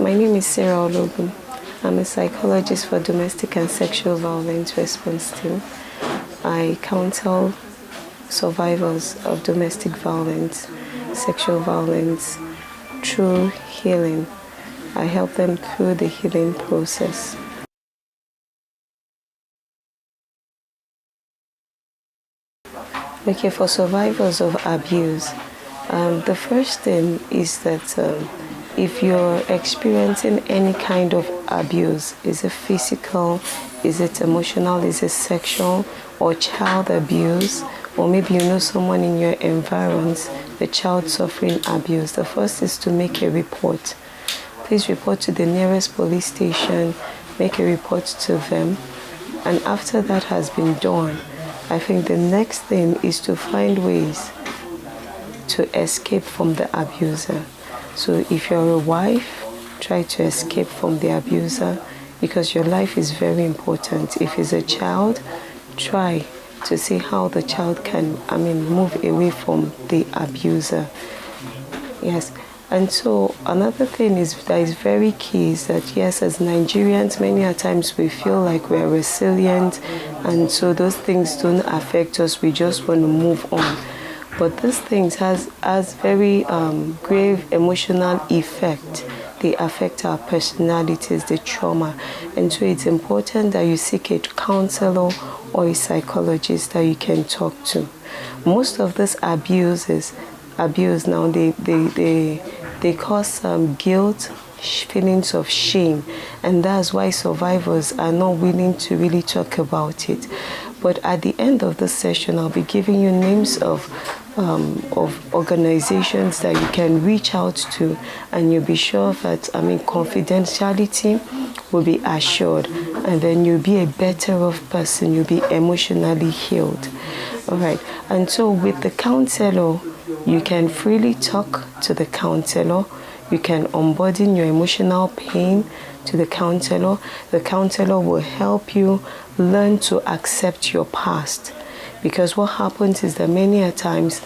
My name is Sarah Ologun. I'm a psychologist for domestic and sexual violence response team. I counsel survivors of domestic violence, sexual violence through healing. I help them through the healing process. Okay, for survivors of abuse, the first thing is that if you're experiencing any kind of abuse, is it physical, is it emotional, is it sexual, or child abuse, or maybe you know someone in your environs, the child suffering abuse, the first is to make a report. Please report to the nearest police station, make a report to them, and after that has been done, I think the next thing is to find ways to escape from the abuser. So if you're a wife, try to escape from the abuser because your life is very important. If it's a child, try to see how the child can, move away from the abuser. Yes. And so another thing that is very key is that, yes, as Nigerians, many a times we feel like we're resilient, and so those things don't affect us. We just want to move on. But these things has very grave emotional effect. They affect our personalities, the trauma. And so it's important that you seek a counselor or a psychologist that you can talk to. Most of these abuse now, they cause guilt, feelings of shame, and that's why survivors are not willing to really talk about it. But at the end of the session, I'll be giving you names of organizations that you can reach out to, and you'll be sure that confidentiality will be assured, and then you'll be a better off person. You'll be emotionally healed. All right. And so with the counselor, you can freely talk to the counselor. You can unburden your emotional pain to the counselor. The counselor will help you learn to accept your past. Because what happens is that many a times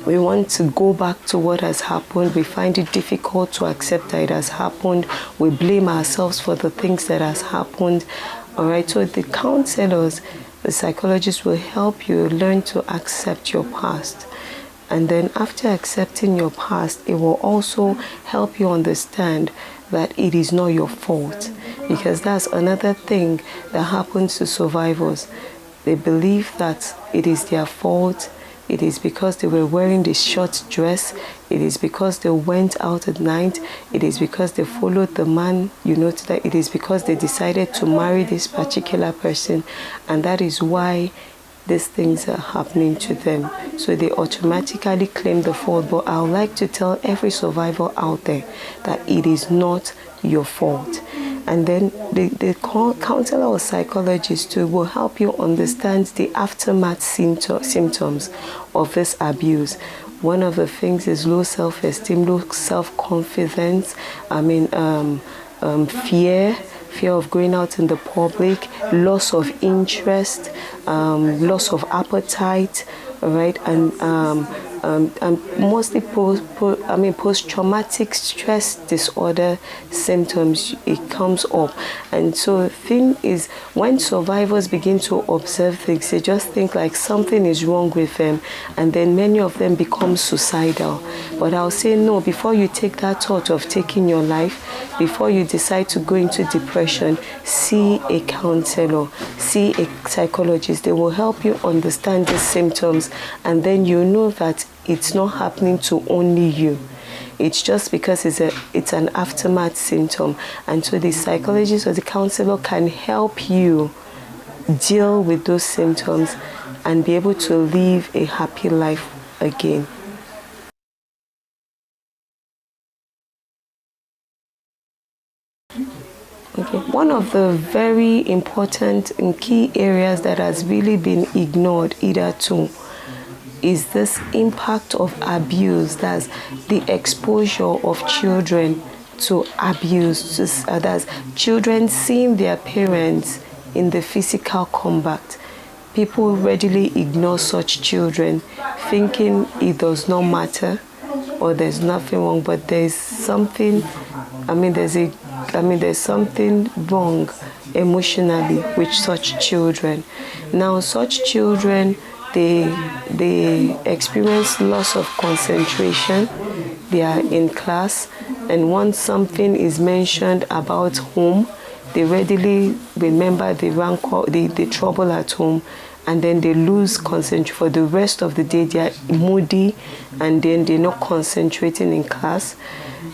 we want to go back to what has happened. We find it difficult to accept that it has happened. We blame ourselves for the things that has happened. All right, so the counselors, the psychologists will help you learn to accept your past. And then after accepting your past, it will also help you understand that it is not your fault. Because that's another thing that happens to survivors. They believe that it is their fault. It is because they were wearing this short dress. It is because they went out at night. It is because they followed the man. You know, that it is because they decided to marry this particular person. And that is why these things are happening to them. So they automatically claim the fault. But I would like to tell every survivor out there that it is not your fault. And then the counselor or psychologist too will help you understand the aftermath symptoms of this abuse. One of the things is low self-esteem, low self-confidence, fear of going out in the public, loss of interest, loss of appetite, right, and mostly post-traumatic stress disorder symptoms. It comes up, and so the thing is, when survivors begin to observe things, they just think like something is wrong with them, and then many of them become suicidal. But I'll say no. Before you take that thought of taking your life, before you decide to go into depression, see a counselor, see a psychologist. They will help you understand the symptoms, and then you know that it's not happening to only you. It's just because it's an aftermath symptom. And so the psychologist or the counselor can help you deal with those symptoms and be able to live a happy life again. Okay. One of the very important and key areas that has really been ignored hitherto is this impact of abuse. That's the exposure of children to abuse. That's children seeing their parents in the physical combat. People readily ignore such children, thinking it does not matter or there's nothing wrong, but there's something there's something wrong emotionally with such children. Now, such children, they experience loss of concentration. They are in class, and once something is mentioned about home, they readily remember the rancor, the trouble at home, and then they lose concentration for the rest of the day. They are moody, and then they're not concentrating in class.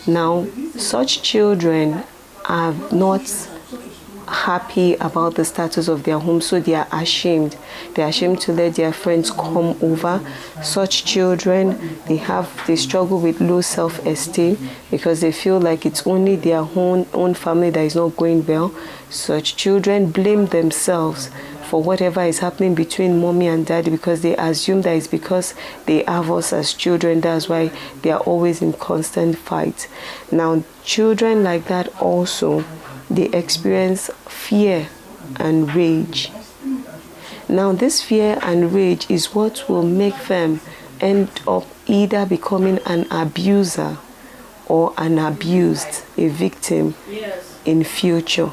Now, such children are not happy about the status of their home, so they are ashamed. They are ashamed to let their friends come over. Such children, they struggle with low self-esteem because they feel like it's only their own family that is not going well. Such children blame themselves for whatever is happening between mommy and daddy because they assume that it's because they have us as children. That's why they are always in constant fight. Now, children like that also, they experience fear and rage. Now, this fear and rage is what will make them end up either becoming an abuser or an abused, a victim in future.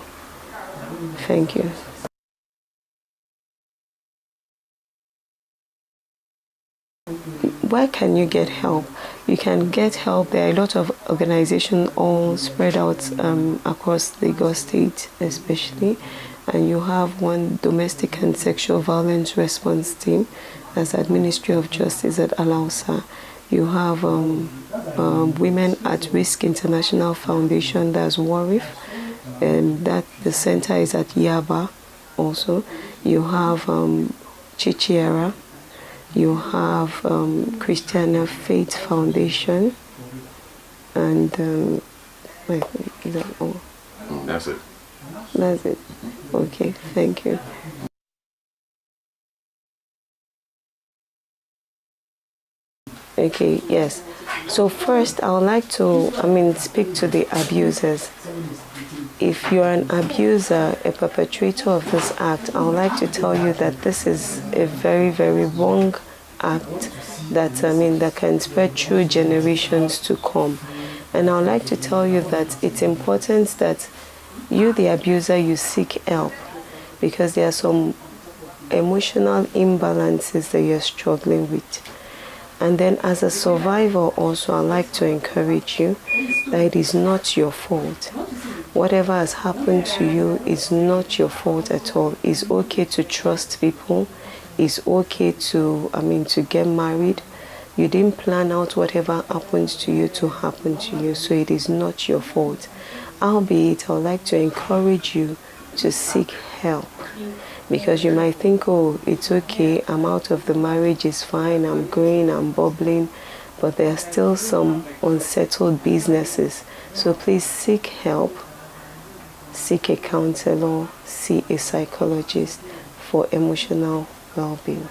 Thank you. Where can you get help? You can get help. There are a lot of organizations all spread out across Lagos State, especially. And you have one domestic and sexual violence response team as Ministry of Justice at Alausa. You have Women at Risk International Foundation, that's WARIF, and that the center is at Yaba also. You have Chichiera. You have Christiana Faith Foundation, and is that all? That's it. That's it. Okay, thank you. Okay, yes. So first, I would like to, speak to the abusers. If you're an abuser, a perpetrator of this act, I would like to tell you that this is a very, very wrong act that that can spread through generations to come. And I would like to tell you that it's important that you, the abuser, you seek help because there are some emotional imbalances that you're struggling with. And then as a survivor also, I'd like to encourage you that it is not your fault. Whatever has happened to you is not your fault at all. It's okay to trust people. It's okay to get married. You didn't plan out whatever happens to you to happen to you, so it is not your fault. Albeit, I would like to encourage you to seek help. Because you might think, oh, it's okay, I'm out of the marriage, it's fine, I'm going, I'm bubbling, but there are still some unsettled businesses. So please seek help, seek a counselor, see a psychologist for emotional well-being.